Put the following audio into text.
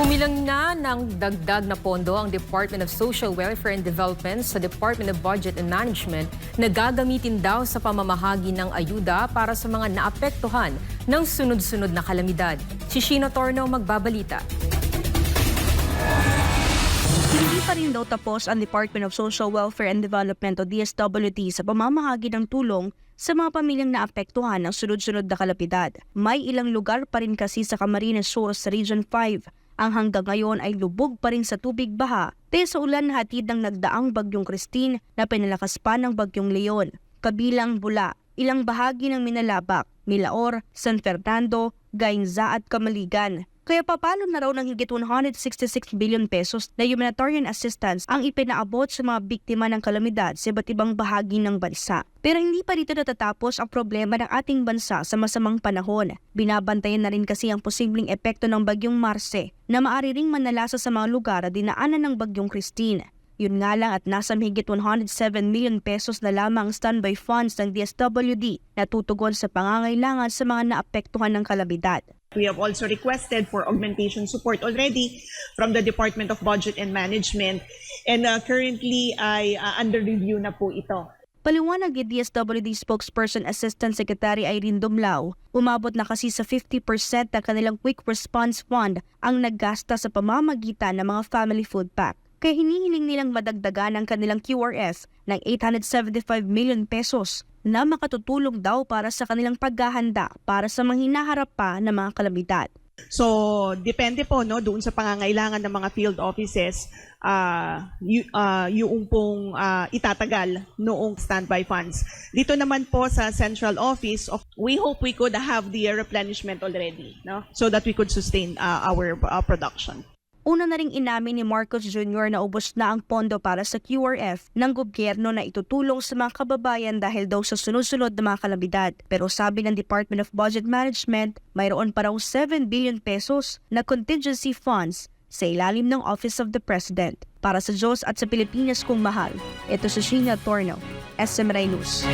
Kumilang na ng dagdag na pondo ang Department of Social Welfare and Development sa Department of Budget and Management na gagamitin daw sa pamamahagi ng ayuda para sa mga naapektuhan ng sunod-sunod na kalamidad. Si Sheena Torno magbabalita. Hindi pa rin daw tapos ang Department of Social Welfare and Development o DSWD sa pamamahagi ng tulong sa mga pamilyang naapektuhan ng sunod-sunod na kalamidad. May ilang lugar pa rin kasi sa Camarines Sur sa Region 5 ang hanggang ngayon ay lubog pa rin sa tubig baha dahil sa ulan na hatid ng nagdaang Bagyong Christine na pinalakas pa ng Bagyong Leon. Kabilang Bula, ilang bahagi ng Minalabak, Milaor, San Fernando, Gainza at Camaligan. Kaya papalo na raw ng higit 166 billion pesos na humanitarian assistance ang ipinaabot sa mga biktima ng kalamidad sa iba't ibang bahagi ng bansa. Pero hindi pa rito natatapos ang problema ng ating bansa sa masamang panahon. Binabantayan na rin kasi ang posibleng epekto ng Bagyong Marce na maaari ring manalasa sa mga lugar na dinaanan ng Bagyong Christine. Yun nga lang at nasa mahigit 107 million pesos na lamang standby funds ng DSWD na tutugon sa pangangailangan sa mga naapektuhan ng kalamidad. We have also requested for augmentation support already from the Department of Budget and Management and currently ay under review na po ito. Paliwanag ni DSWD Spokesperson Assistant Secretary Irene Dumlao, umabot na kasi sa 50% ng kanilang Quick Response Fund ang naggasta sa pamamagitan ng mga family food pack. Kaya hinihiling nilang madagdagan ang kanilang QRF ng 875 million pesos na makatutulong daw para sa kanilang paghahanda para sa mga hinaharap pa na mga kalamidad. So depende po no doon sa pangangailangan ng mga field offices yung pong itatagal noong standby funds. Dito naman po sa central office, we hope we could have the replenishment already, no, so that we could sustain our production. Una na ring inamin ni Marcos Jr. na ubos na ang pondo para sa QRF ng gobyerno na itutulong sa mga kababayan dahil daw sa sunod-sunod na mga kalamidad. Pero sabi ng Department of Budget Management, mayroon pa raw 7 billion pesos na contingency funds sa ilalim ng Office of the President. Para sa Diyos at sa Pilipinas kong mahal, ito si Sheena Torno, SMRI News.